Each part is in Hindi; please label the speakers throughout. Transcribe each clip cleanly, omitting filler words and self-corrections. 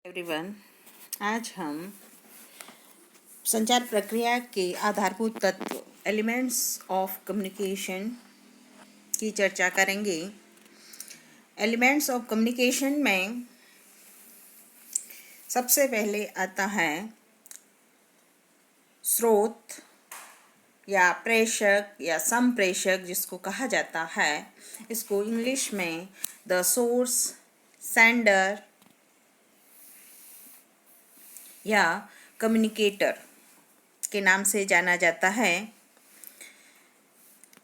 Speaker 1: एवरीवन, आज हम संचार प्रक्रिया के आधारभूत तत्व एलिमेंट्स ऑफ कम्युनिकेशन की चर्चा करेंगे। एलिमेंट्स ऑफ कम्युनिकेशन में सबसे पहले आता है स्रोत या प्रेषक या संप्रेषक, जिसको कहा जाता है। इसको इंग्लिश में द सोर्स, सेंडर या कम्युनिकेटर के नाम से जाना जाता है।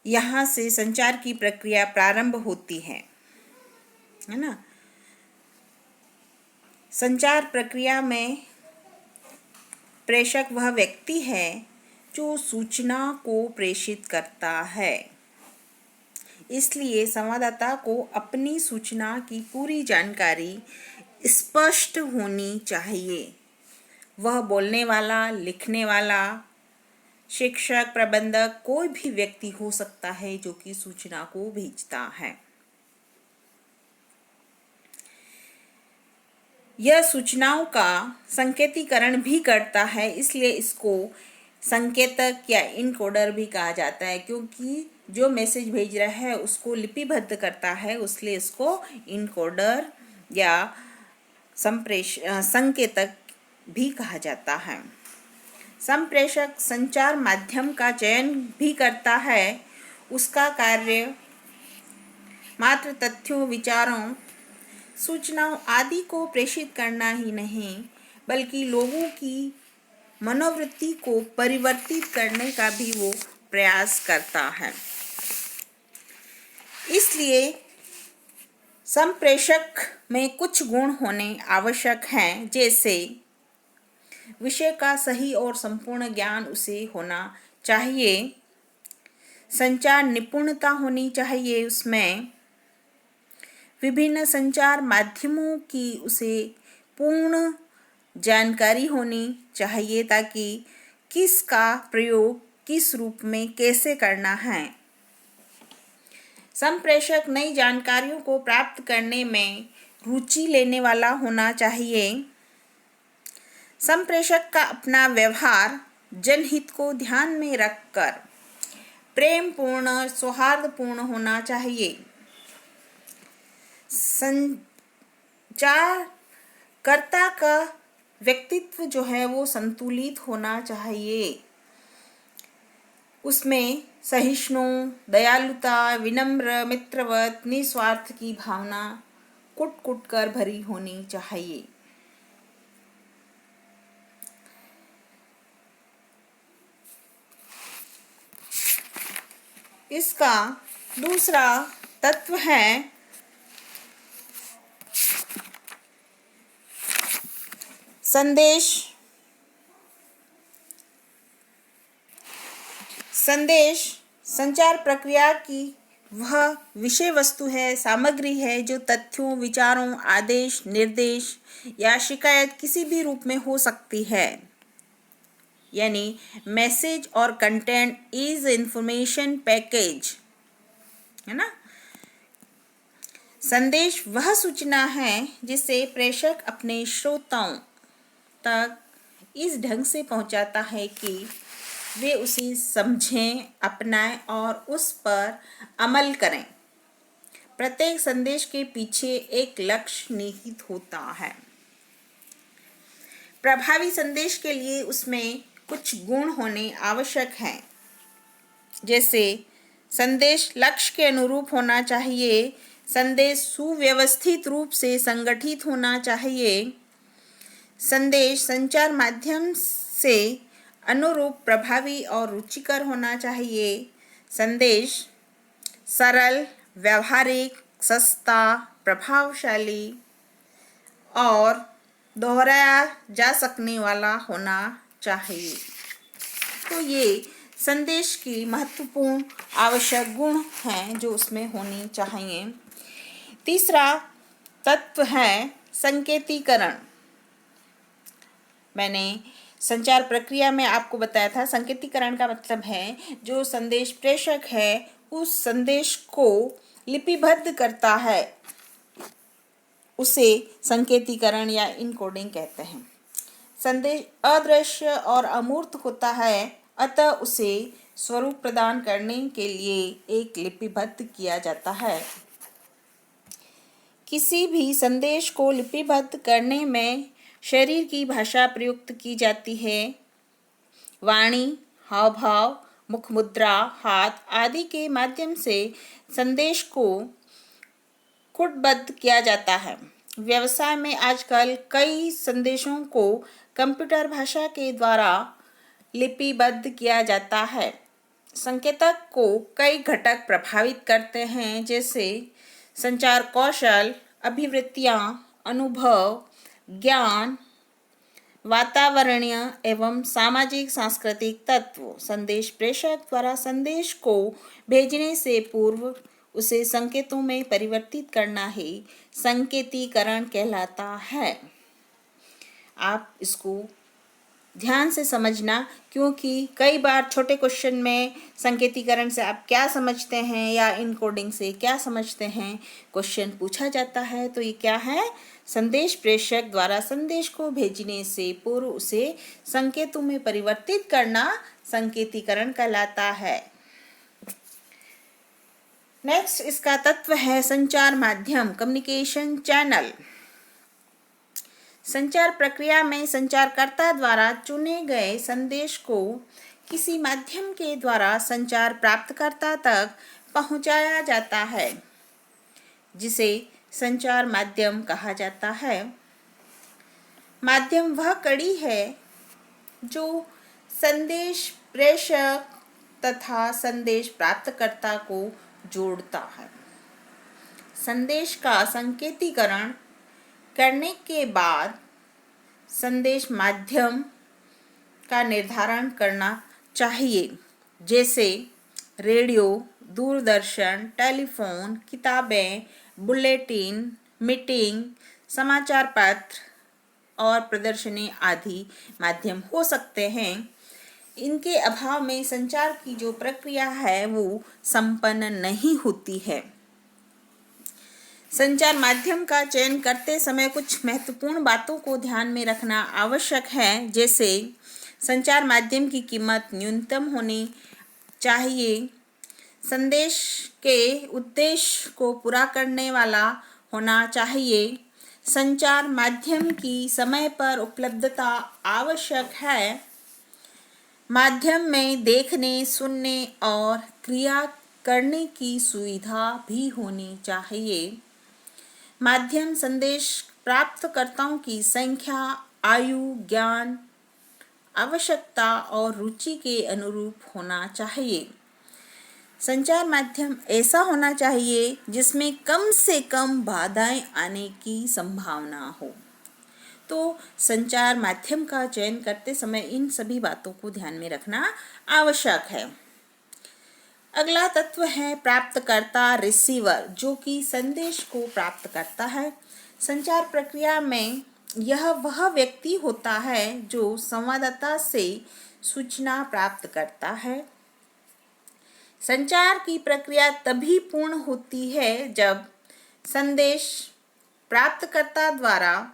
Speaker 1: यहाँ से संचार की प्रक्रिया प्रारंभ होती है ना। संचार प्रक्रिया में प्रेषक वह व्यक्ति है जो सूचना को प्रेषित करता है। इसलिए संवाददाता को अपनी सूचना की पूरी जानकारी स्पष्ट होनी चाहिए। वह बोलने वाला, लिखने वाला, शिक्षक, प्रबंधक, कोई भी व्यक्ति हो सकता है जो कि सूचना को भेजता है। यह सूचनाओं का संकेतीकरण भी करता है, इसलिए इसको संकेतक या इनकोडर भी कहा जाता है, क्योंकि जो मैसेज भेज रहा है उसको लिपिबद्ध करता है, इसलिए इसको इनकोडर या संकेतक भी कहा जाता है। संप्रेषक संचार माध्यम का चयन भी करता है। उसका कार्य मात्र तथ्यों, विचारों, सूचनाओं आदि को प्रेषित करना ही नहीं, बल्कि लोगों की मनोवृत्ति को परिवर्तित करने का भी वो प्रयास करता है। इसलिए संप्रेषक में कुछ गुण होने आवश्यक हैं, जैसे विषय का सही और संपूर्ण ज्ञान उसे होना चाहिए, संचार निपुणता होनी चाहिए, उसमें विभिन्न संचार माध्यमों की उसे पूर्ण जानकारी होनी चाहिए, ताकि किसका प्रयोग किस रूप में कैसे करना है। संप्रेषक नई जानकारियों को प्राप्त करने में रुचि लेने वाला होना चाहिए। संप्रेषक का अपना व्यवहार जनहित को ध्यान में रखकर प्रेमपूर्ण, सौहार्दपूर्ण होना चाहिए। संचारकर्ता का व्यक्तित्व जो है वो संतुलित होना चाहिए। उसमें सहिष्णु, दयालुता, विनम्र, मित्रवत, निस्वार्थ की भावना कुट कर भरी होनी चाहिए। इसका दूसरा तत्व है संदेश। संदेश संचार प्रक्रिया की वह विषय वस्तु है, सामग्री है, जो तथ्यों, विचारों, आदेश, निर्देश या शिकायत किसी भी रूप में हो सकती है। यानी मैसेज और कंटेंट इज इंफॉर्मेशन पैकेज, है ना। संदेश वह सूचना है जिसे प्रेषक अपने श्रोताओं तक इस ढंग से पहुंचाता है कि वे उसे समझें, अपनाएं और उस पर अमल करें। प्रत्येक संदेश के पीछे एक लक्ष्य निहित होता है। प्रभावी संदेश के लिए उसमें कुछ गुण होने आवश्यक हैं, जैसे संदेश लक्ष्य के अनुरूप होना चाहिए, संदेश सुव्यवस्थित रूप से संगठित होना चाहिए, संदेश संचार माध्यम से अनुरूप प्रभावी और रुचिकर होना चाहिए, संदेश सरल, व्यावहारिक, सस्ता, प्रभावशाली और दोहराया जा सकने वाला होना चाहिए। तो ये संदेश की महत्वपूर्ण आवश्यक गुण हैं जो उसमें होनी चाहिए। तीसरा तत्व है संकेतीकरण। मैंने संचार प्रक्रिया में आपको बताया था, संकेतीकरण का मतलब है जो संदेश प्रेषक है उस संदेश को लिपिबद्ध करता है उसे संकेतीकरण या इनकोडिंग कहते हैं। संदेश अदृश्य और अमूर्त होता है, अतः उसे स्वरूप प्रदान करने के लिए एक लिपिबद्ध किया जाता है। किसी भी संदेश को लिपिबद्ध करने में शरीर की भाषा प्रयुक्त की जाती है। वाणी, हाव भाव, मुख मुद्रा, हाथ आदि के माध्यम से संदेश को कूटबद्ध किया जाता है। व्यवसाय में आजकल कई संदेशों को कंप्यूटर भाषा के द्वारा लिपिबद्ध किया जाता है। संकेतक को कई घटक प्रभावित करते हैं, जैसे संचार कौशल, अभिवृत्तियाँ, अनुभव, ज्ञान, वातावरणीय एवं सामाजिक सांस्कृतिक तत्व। संदेश प्रेषक द्वारा संदेश को भेजने से पूर्व उसे संकेतों में परिवर्तित करना ही संकेतीकरण कहलाता है। आप इसको ध्यान से समझना, क्योंकि कई बार छोटे क्वेश्चन में संकेतीकरण से आप क्या समझते हैं या इनकोडिंग से क्या समझते हैं क्वेश्चन पूछा जाता है। तो ये क्या है? संदेश प्रेषक द्वारा संदेश को भेजने से पूर्व उसे संकेतों में परिवर्तित करना संकेतीकरण कहलाता है। नेक्स्ट इसका तत्व है संचार माध्यम, कम्युनिकेशन चैनल। संचार प्रक्रिया में संचारकर्ता द्वारा चुने गए संदेश को किसी माध्यम के द्वारा संचार प्राप्तकर्ता तक पहुंचाया जाता है, जिसे संचार माध्यम कहा जाता है। माध्यम वह कड़ी है जो संदेश प्रेषक तथा संदेश प्राप्तकर्ता को जोड़ता है। संदेश का संकेतीकरण करने के बाद संदेश माध्यम का निर्धारण करना चाहिए, जैसे रेडियो, दूरदर्शन, टेलीफोन, किताबें, बुलेटिन, मीटिंग, समाचार पत्र और प्रदर्शनी आदि माध्यम हो सकते हैं। इनके अभाव में संचार की जो प्रक्रिया है वो संपन्न नहीं होती है। संचार माध्यम का चयन करते समय कुछ महत्वपूर्ण बातों को ध्यान में रखना आवश्यक है, जैसे संचार माध्यम की कीमत न्यूनतम होनी चाहिए, संदेश के उद्देश्य को पूरा करने वाला होना चाहिए, संचार माध्यम की समय पर उपलब्धता आवश्यक है, माध्यम में देखने, सुनने और क्रिया करने की सुविधा भी होनी चाहिए। माध्यम संदेश प्राप्तकर्ताओं की संख्या, आयु, ज्ञान, आवश्यकता और रुचि के अनुरूप होना चाहिए। संचार माध्यम ऐसा होना चाहिए जिसमें कम से कम बाधाएं आने की संभावना हो। तो संचार माध्यम का चयन करते समय इन सभी बातों को ध्यान में रखना आवश्यक है। अगला तत्व है प्राप्तकर्ता, रिसीवर, जो कि संदेश को प्राप्त करता है। संचार प्रक्रिया में यह वह व्यक्ति होता है जो संवाददाता से सूचना प्राप्त करता है। संचार की प्रक्रिया तभी पूर्ण होती है जब संदेश प्राप्तकर्ता द्वारा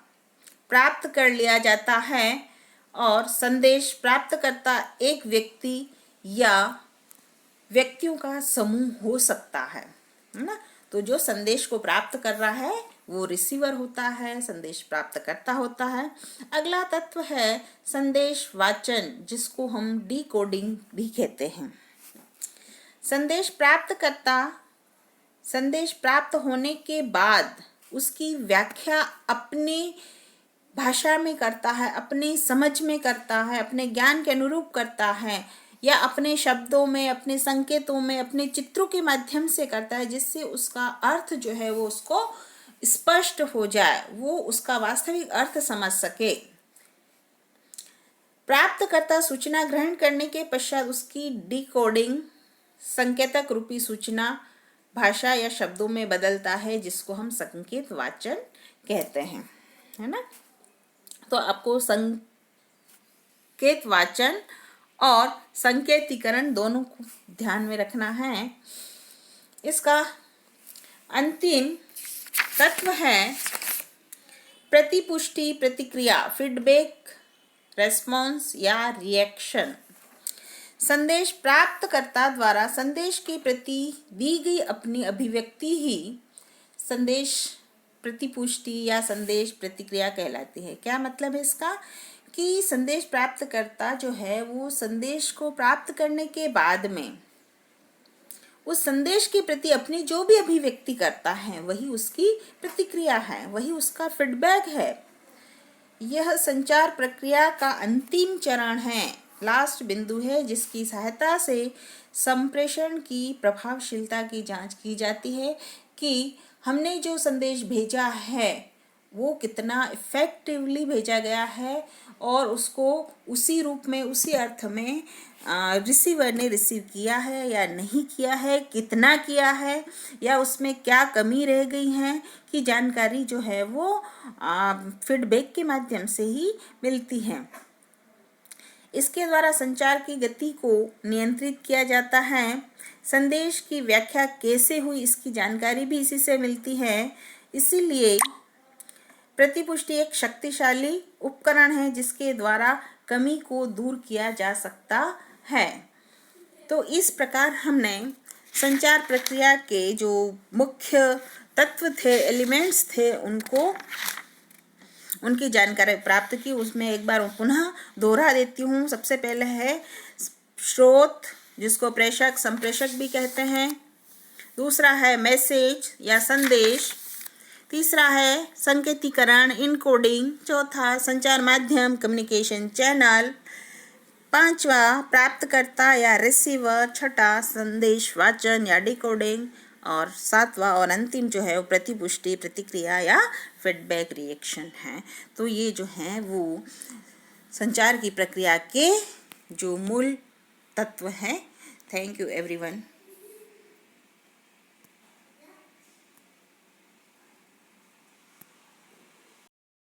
Speaker 1: प्राप्त कर लिया जाता है और संदेश प्राप्तकर्ता एक व्यक्ति या व्यक्तियों का समूह हो सकता है ना। तो जो संदेश को प्राप्त कर रहा है वो रिसीवर होता है, संदेश प्राप्तकर्ता होता है। अगला तत्व है संदेश वाचन, जिसको हम डिकोडिंग भी कहते हैं। संदेश प्राप्तकर्ता संदेश प्राप्त होने के बाद उसकी व्याख्या अपनी भाषा में करता है, अपनी समझ में करता है, अपने ज्ञान के अनुरूप करता है, या अपने शब्दों में, अपने संकेतों में, अपने चित्रों के माध्यम से करता है, जिससे उसका अर्थ जो है वो उसको स्पष्ट हो जाए, वो उसका वास्तविक अर्थ समझ सके। प्राप्तकर्ता सूचना ग्रहण करने के पश्चात उसकी डिकोडिंग संकेतक रूपी सूचना भाषा या शब्दों में बदलता है, जिसको हम संकेत वाचन कहते हैं, है ना। तो आपको संकेत वाचन और संकेतीकरण दोनों को ध्यान में रखना है। इसका अंतिम तत्व है प्रतिपुष्टि, प्रतिक्रिया, फीडबैक, रेस्पॉन्स या रिएक्शन। संदेश प्राप्तकर्ता द्वारा संदेश के प्रति दी गई अपनी अभिव्यक्ति ही संदेश प्रतिपुष्टि या संदेश प्रतिक्रिया कहलाती है। क्या मतलब है इसका? कि संदेश प्राप्तकर्ता जो है वो संदेश को प्राप्त करने के बाद में उस संदेश के प्रति अपनी जो भी अभिव्यक्ति करता है वही उसकी प्रतिक्रिया है, वही उसका फीडबैक है। यह संचार प्रक्रिया का अंतिम चरण है, लास्ट बिंदु है, जिसकी सहायता से संप्रेषण की प्रभावशीलता की जांच की जाती है कि हमने जो संदेश भेजा है वो कितना इफेक्टिवली भेजा गया है और उसको उसी रूप में, उसी अर्थ में रिसीवर ने रिसीव किया है या नहीं किया है, कितना किया है, या उसमें क्या कमी रह गई है, की जानकारी जो है वो फीडबैक के माध्यम से ही मिलती है। इसके द्वारा संचार की गति को नियंत्रित किया जाता है। संदेश की व्याख्या कैसे हुई इसकी जानकारी भी इसी से मिलती है। इसीलिए प्रतिपुष्टि एक शक्तिशाली उपकरण है जिसके द्वारा कमी को दूर किया जा सकता है। तो इस प्रकार हमने संचार प्रक्रिया के जो मुख्य तत्व थे, एलिमेंट्स थे, उनकी जानकारी प्राप्त की। उसमें एक बार पुनः दोहरा देती हूँ। सबसे पहले है स्रोत, जिसको प्रेषक संप्रेषक भी कहते हैं। दूसरा है मैसेज या संदेश। तीसरा है संकेतीकरण, इनकोडिंग। चौथा संचार माध्यम, कम्युनिकेशन चैनल। पांचवा प्राप्तकर्ता या रिसीवर। छठा संदेश वाचन या डिकोडिंग। और सातवां और अंतिम जो है वो प्रतिपुष्टि, प्रतिक्रिया या फीडबैक, रिएक्शन है। तो ये जो हैं वो संचार की प्रक्रिया के जो मूल तत्व हैं। Thank you everyone.